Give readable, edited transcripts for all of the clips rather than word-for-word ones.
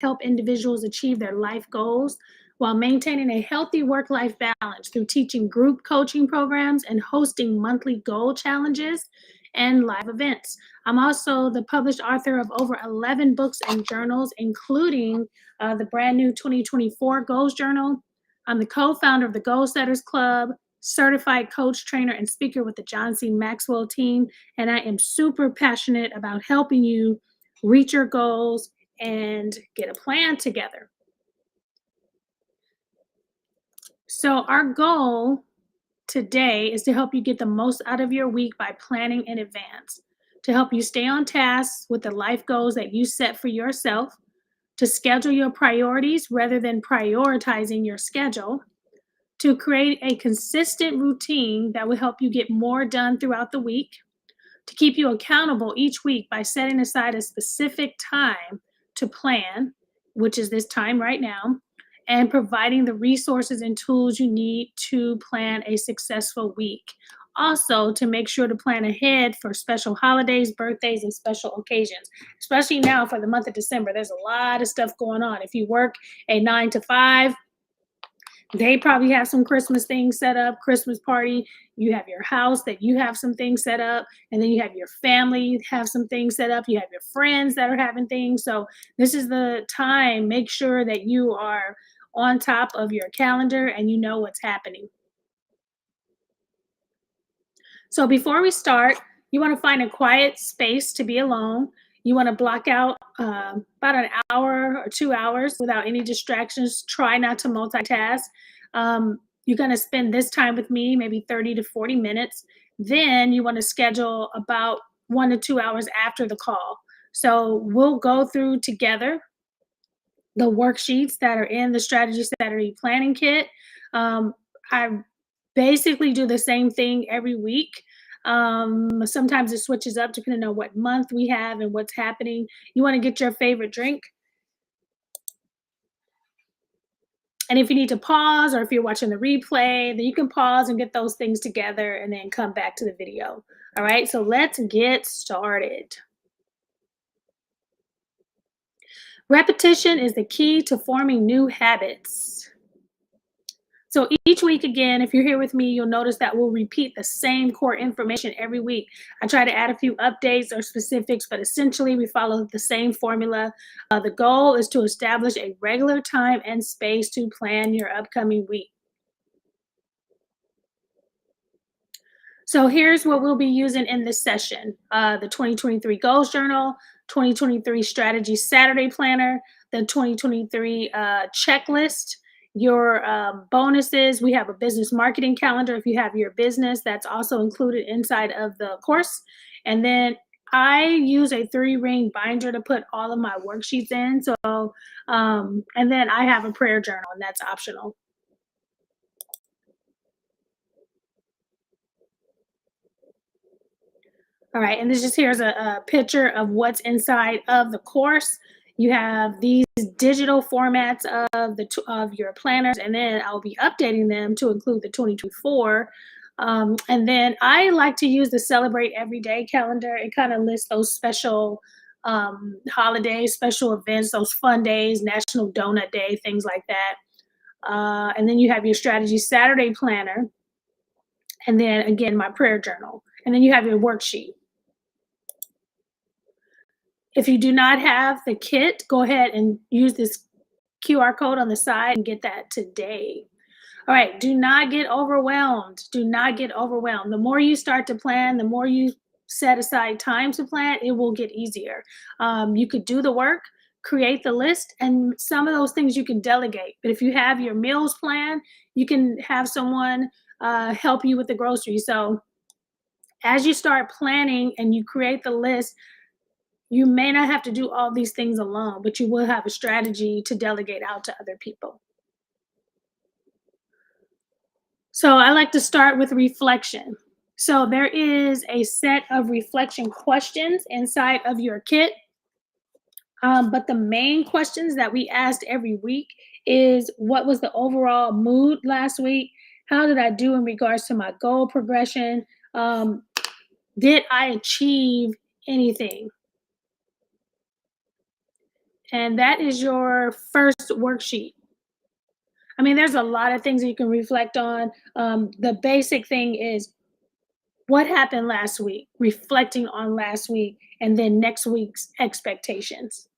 help individuals achieve their life goals while maintaining a healthy work life balance through teaching group coaching programs and hosting monthly goal challenges and live events. I'm also the published author of over 11 books and journals, including the brand new 2024 Goals Journal. I'm the co founder of the Goal Setters Club, certified coach, trainer, and speaker with the John C. Maxwell team. And I am super passionate about helping you reach your goals and get a plan together. So, our goal today is to help you get the most out of your week by planning in advance, to help you stay on task with the life goals that you set for yourself, to schedule your priorities rather than prioritizing your schedule, to create a consistent routine that will help you get more done throughout the week, to keep you accountable each week by setting aside a specific time to plan, which is this time right now, and providing the resources and tools you need to plan a successful week. Also, to make sure to plan ahead for special holidays, birthdays, and special occasions, especially now for the month of December. There's a lot of stuff going on. If you work a 9 to 5, they probably have some Christmas things set up, Christmas party. You have your house that you have some things set up, and then you have your family have some things set up. You have your friends that are having things. So this is the time. Make sure that you are on top of your calendar and you know what's happening. So before we start, you want to find a quiet space to be alone. You want to block out about an hour or 2 hours without any distractions. Try not to multitask. You're going to spend this time with me, maybe 30 to 40 minutes. Then you want to schedule about 1 to 2 hours after the call. So we'll go through together the worksheets that are in the Strategy Saturday Planning Kit. I basically do the same thing every week. Sometimes it switches up depending on what month we have and what's happening. You want to get your favorite drink. And if you need to pause or if you're watching the replay, then you can pause and get those things together and then come back to the video. All right, so let's get started. Repetition is the key to forming new habits. So each week, again, if you're here with me, you'll notice that we'll repeat the same core information every week. I try to add a few updates or specifics, but essentially we follow the same formula. The goal is to establish a regular time and space to plan your upcoming week. So here's what we'll be using in this session. The 2023 Goals Journal, 2023 Strategy Saturday Planner, the 2023 checklist, your bonuses. We have a business marketing calendar. If you have your business, that's also included inside of the course. And then I use a 3-ring binder to put all of my worksheets in. So, and then I have a prayer journal, and that's optional. All right, and this just here's a picture of what's inside of the course. You have these digital formats of your planners, and then I'll be updating them to include the 2024. And then I like to use the Celebrate Everyday calendar. It kind of lists those special holidays, special events, those fun days, National Donut Day, things like that. And then you have your Strategy Saturday planner, and then again, my prayer journal. And then you have your worksheet. If you do not have the kit, go ahead and use this QR code on the side and get that today. All right, do not get overwhelmed. Do not get overwhelmed. The more you start to plan, the more you set aside time to plan, it will get easier. You could do the work, create the list, and some of those things you can delegate. But if you have your meals planned, you can have someone help you with the groceries. So as you start planning and you create the list, you may not have to do all these things alone, but you will have a strategy to delegate out to other people. So I like to start with reflection. So there is a set of reflection questions inside of your kit. But the main questions that we asked every week is, what was the overall mood last week? How did I do in regards to my goal progression? Did I achieve anything? and that is your first worksheet. I mean, there's a lot of things that you can reflect on. The basic thing is what happened last week, reflecting on last week, and then next week's expectations.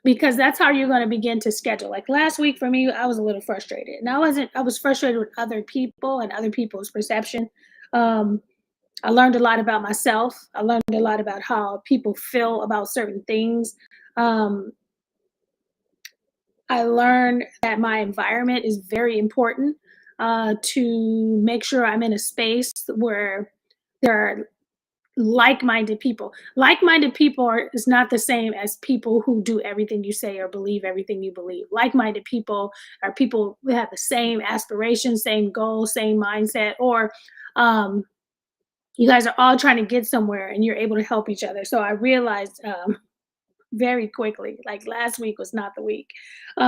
Because that's how you're going to begin to schedule. Like last week for me, I was a little frustrated. And I was frustrated with other people and other people's perception. Um, I learned a lot about myself. I learned a lot about how people feel about certain things. Um, I learned that my environment is very important, to make sure I'm in a space where there are like-minded people. Like-minded people is not the same as people who do everything you say or believe everything you believe. Like-minded people are people who have the same aspirations, same goals, same mindset, or um, you guys are all trying to get somewhere and you're able to help each other. So I realized very quickly, like last week was not the week.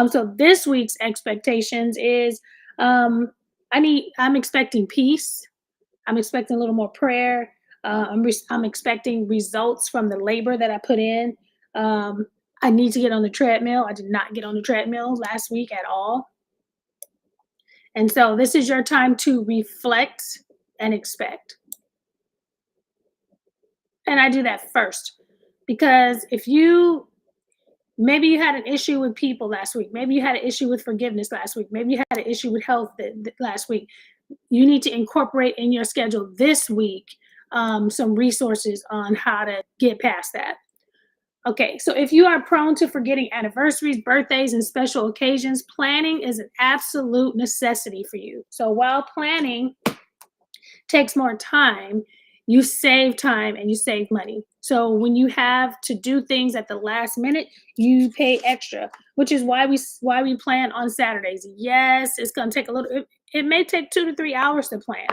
So this week's expectations is um, I'm expecting peace. I'm expecting a little more prayer. I'm expecting results from the labor that I put in. Um, I need to get on the treadmill. I did not get on the treadmill last week at all. And so this is your time to reflect and expect. And I do that first because if you maybe you had an issue with people last week, maybe you had an issue with forgiveness last week, maybe you had an issue with health last week, you need to incorporate in your schedule this week some resources on how to get past that. Okay, so if you are prone to forgetting anniversaries, birthdays, and special occasions, planning is an absolute necessity for you. So while planning takes more time, you save time and you save money. So when you have to do things at the last minute, you pay extra, which is why we plan on Saturdays. Yes, it's going to take a little it may take 2 to 3 hours to plan,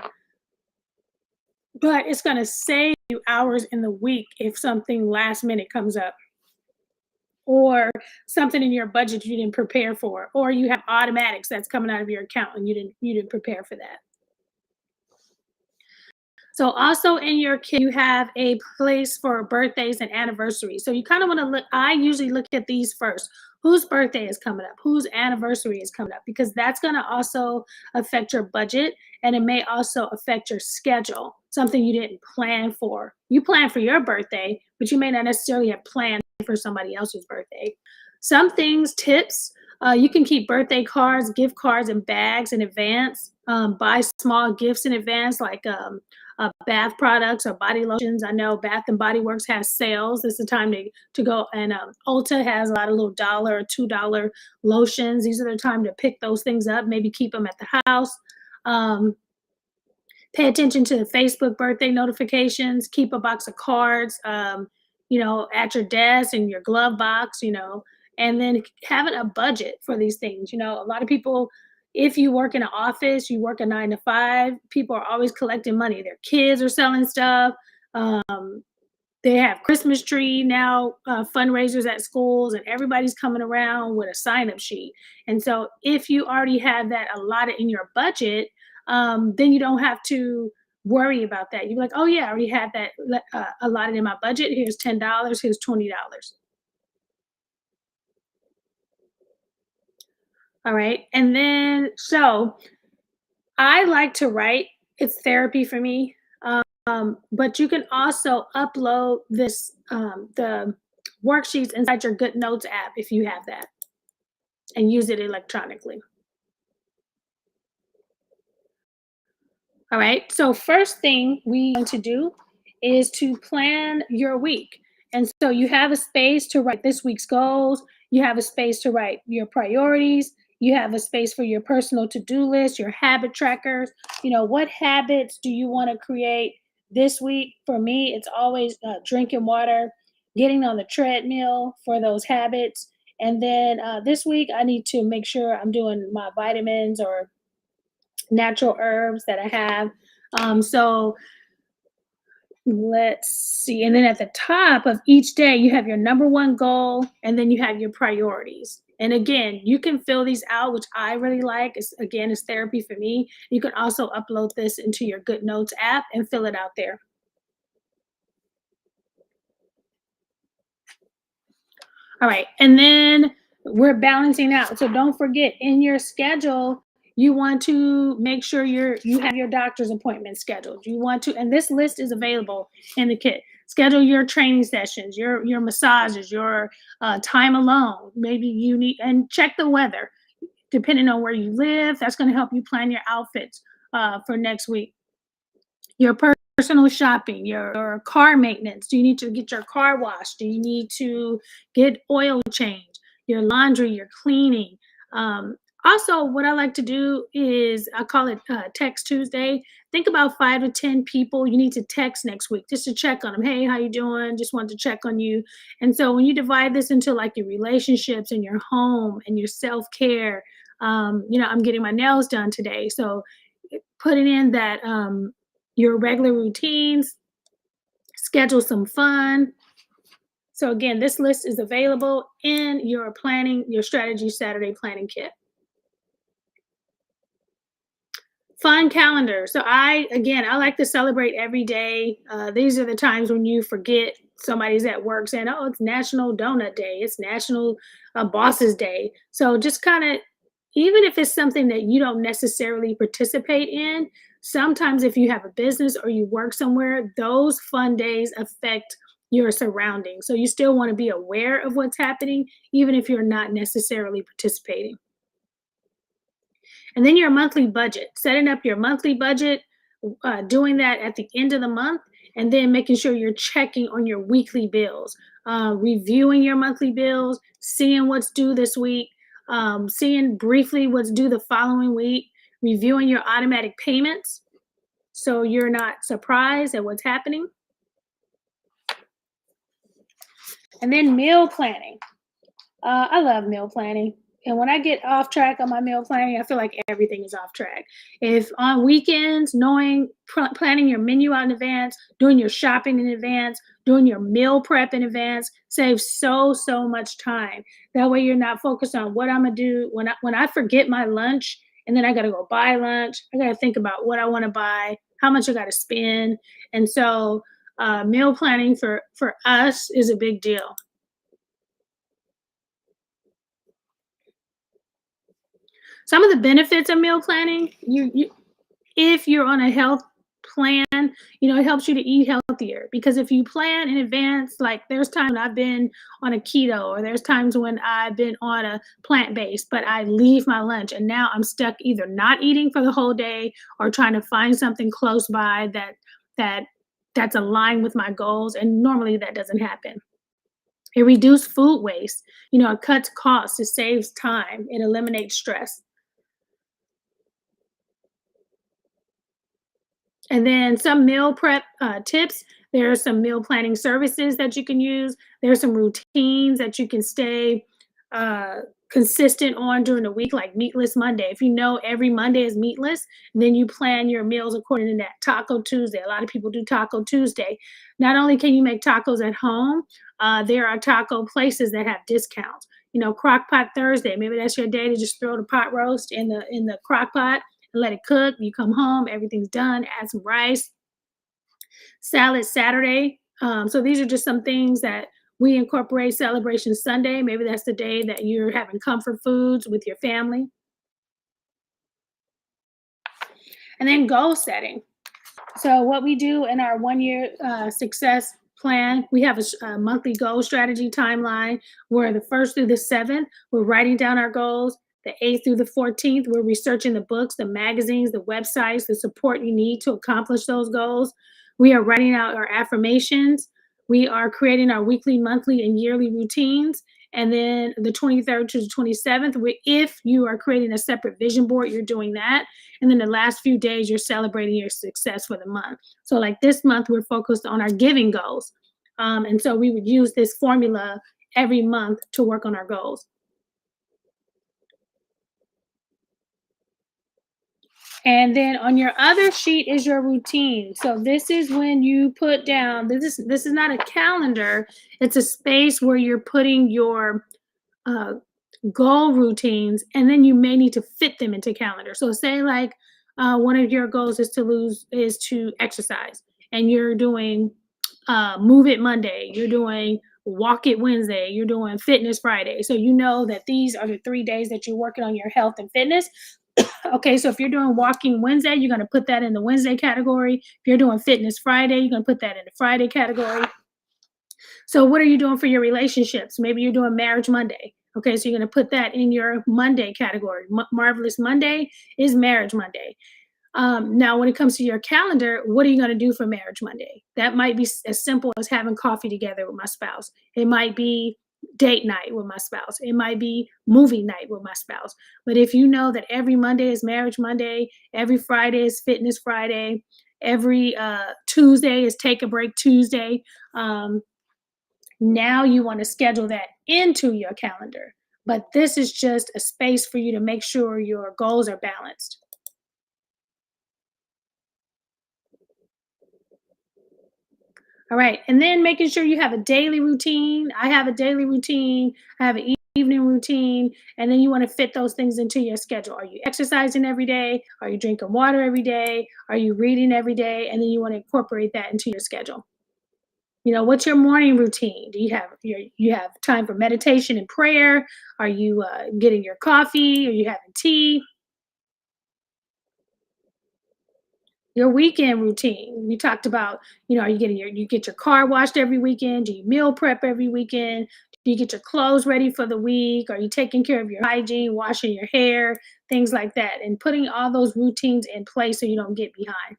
but it's going to save you hours in the week if something last minute comes up or something in your budget you didn't prepare for or you have automatics that's coming out of your account and you didn't prepare for that. So also in your kit, you have a place for birthdays and anniversaries. So you kind of want to look, I usually look at these first. Whose birthday is coming up? Whose anniversary is coming up? Because that's going to also affect your budget and it may also affect your schedule, something you didn't plan for. You plan for your birthday, but you may not necessarily have planned for somebody else's birthday. Some things, tips, you can keep birthday cards, gift cards, and bags in advance. Buy small gifts in advance, like bath products or body lotions. I know Bath and Body Works has sales. This is the time to go. And Ulta has a lot of little dollar or $2 lotions. These are the time to pick those things up. Maybe keep them at the house. Um, Pay attention to the Facebook birthday notifications. Keep a box of cards, at your desk in your glove box, and then having a budget for these things. A lot of people, if you work in an office, you work a 9 to 5, people are always collecting money. Their kids are selling stuff. Um, they have Christmas tree now, fundraisers at schools, and everybody's coming around with a sign up sheet. And so, if you already have that allotted in your budget, then you don't have to worry about that. You're like, oh, yeah, I already have that allotted in my budget. Here's $10, here's $20. All right. And then, so I like to write, it's therapy for me. But you can also upload the worksheets inside your Good Notes app if you have that and use it electronically. All right. So first thing we want to do is to plan your week. And so you have a space to write this week's goals. You have a space to write your priorities. You have a space for your personal to-do list, your habit trackers. What habits do you want to create this week? For me, it's always drinking water, getting on the treadmill for those habits. And then this week, I need to make sure I'm doing my vitamins or natural herbs that I have. So let's see. And then at the top of each day, you have your number one goal, and then you have your priorities. And again, you can fill these out, which I really like. It's therapy for me. You can also upload this into your Good Notes app and fill it out there. All right. And then we're balancing out. So don't forget in your schedule, you want to make sure you have your doctor's appointment scheduled. You want to, and this list is available in the kit. Schedule your training sessions, your massages, your time alone. Maybe you need and check the weather depending on where you live. That's going to help you plan your outfits for next week. Your personal shopping, your car maintenance. Do you need to get your car washed? Do you need to get oil change? Your laundry, your cleaning. Also, what I like to do is I call it Text Tuesday. Think about 5 to 10 people you need to text next week just to check on them. Hey, how you doing? Just wanted to check on you. And so when you divide this into like your relationships and your home and your self care, I'm getting my nails done today, so putting in that your regular routines, schedule some fun. So again, this list is available in your planning, your strategy Saturday planning kit. Fun calendar. So I like to celebrate every day. These are the times when you forget somebody's at work saying, "Oh, it's National Donut Day. It's National Bosses Day." So just kind of, even if it's something that you don't necessarily participate in, sometimes if you have a business or you work somewhere, those fun days affect your surroundings. So you still want to be aware of what's happening, even if you're not necessarily participating. And then your monthly budget, setting up your monthly budget, doing that at the end of the month, and then making sure you're checking on your weekly bills, reviewing your monthly bills, seeing what's due this week, seeing briefly what's due the following week, reviewing your automatic payments so you're not surprised at what's happening. And then meal planning. I love meal planning. And when I get off track on my meal planning, I feel like everything is off track. If on weekends, planning your menu out in advance, doing your shopping in advance, doing your meal prep in advance saves so much time. That way you're not focused on what I'm gonna do when I forget my lunch and then I gotta go buy lunch. I gotta think about what I want to buy, how much I gotta spend. And so meal planning for us is a big deal. Some of the benefits of meal planning, you if you're on a health plan, it helps you to eat healthier because if you plan in advance, like there's times when I've been on a keto or there's times when I've been on a plant-based, but I leave my lunch and now I'm stuck either not eating for the whole day or trying to find something close by that that's aligned with my goals. And normally that doesn't happen. It reduces food waste. It cuts costs, it saves time, it eliminates stress. And then some meal prep tips. There are some meal planning services that you can use. There are some routines that you can stay uh, consistent on during the week, like Meatless Monday. If you know every Monday is meatless, then you plan your meals according to that. Taco Tuesday. A lot of people do Taco Tuesday. Not only can you make tacos at home, there are taco places that have discounts. Crock pot Thursday. Maybe that's your day to just throw the pot roast in the crock pot and let it cook. You come home, everything's done. Add some rice. Salad Saturday. So these are just some things that we incorporate. Celebration Sunday. Maybe that's the day that you're having comfort foods with your family. And then goal setting. So what we do in our 1 year success plan, we have a monthly goal strategy timeline where the 1st through the 7th, we're writing down our goals. The 8th through the 14th, we're researching the books, the magazines, the websites, the support you need to accomplish those goals. We are writing out our affirmations. We are creating our weekly, monthly, and yearly routines. And then the 23rd to the 27th, if you are creating a separate vision board, you're doing that. And then the last few days, you're celebrating your success for the month. So like this month, we're focused on our giving goals. And so we would use this formula every month to work on our goals. And then on your other sheet is your routine. So this is when you put down, this is not a calendar, it's a space where you're putting your uh, goal routines, and then you may need to fit them into calendar. So say like one of your goals is to exercise, and you're doing move it Monday, you're doing walk it Wednesday, you're doing fitness Friday. So you know that these are the 3 days that you're working on your health and fitness. Okay, so if you're doing walking Wednesday, you're going to put that in the Wednesday category. If you're doing fitness Friday, you're going to put that in the Friday category. So what are you doing for your relationships? Maybe you're doing marriage Monday. Okay, so you're going to put that in your Monday category. Marvelous Monday is marriage Monday. Now, when it comes to your calendar, what are you going to do for marriage Monday? That might be as simple as having coffee together with my spouse. It might be date night with my spouse. It might be movie night with my spouse. But if you know that every Monday is marriage Monday, every Friday is fitness Friday, every Tuesday is take a break Tuesday, now you want to schedule that into your calendar. But this is just a space for you to make sure your goals are balanced. All right. And then making sure you have a daily routine. I have a daily routine. I have an evening routine. And then you want to fit those things into your schedule. Are you exercising every day? Are you drinking water every day? Are you reading every day? And then you want to incorporate that into your schedule. What's your morning routine? Do you have time for meditation and prayer? Are you getting your coffee? Are you having tea? Your weekend routine. We talked about, are you get your car washed every weekend? Do you meal prep every weekend? Do you get your clothes ready for the week? Are you taking care of your hygiene, washing your hair, things like that, and putting all those routines in place so you don't get behind.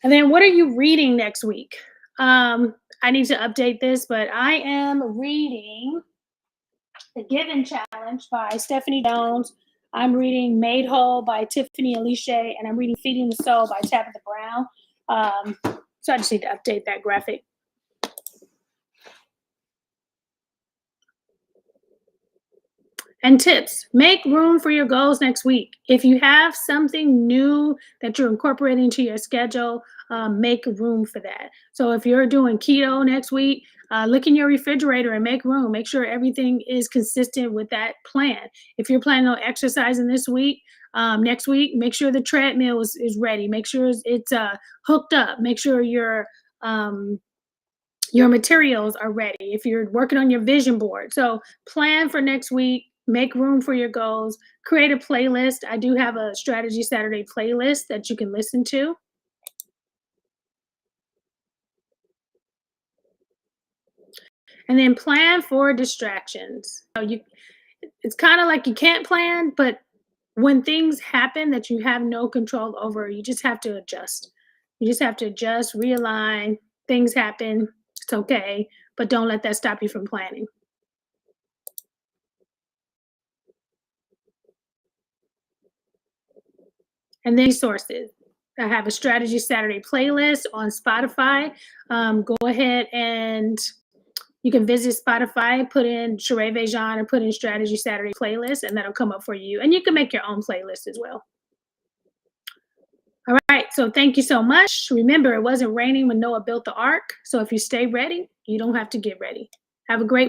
And then what are you reading next week? I need to update this, but I am reading The Given Challenge by Stephanie Jones. I'm reading Made Whole by Tiffany Alice, and I'm reading Feeding the Soul by Tabitha Brown. So I just need to update that graphic. And tips, make room for your goals next week. If you have something new that you're incorporating into your schedule, make room for that. So if you're doing keto next week, look in your refrigerator and make room. Make sure everything is consistent with that plan. If you're planning on exercising this week, next week, make sure the treadmill is ready. Make sure it's hooked up. Make sure your materials are ready. If you're working on your vision board, so plan for next week, make room for your goals, create a playlist. I do have a Strategy Saturday playlist that you can listen to. And then plan for distractions. It's kind of like you can't plan, but when things happen that you have no control over, you just have to adjust. You just have to adjust, realign. Things happen. It's okay, but don't let that stop you from planning. And then resources. I have a Strategy Saturday playlist on Spotify. Go ahead and you can visit Spotify, put in Sherea Vejan or put in Strategy Saturday playlist, and that'll come up for you. And you can make your own playlist as well. All right, so thank you so much. Remember, it wasn't raining when Noah built the ark. So if you stay ready, you don't have to get ready. Have a great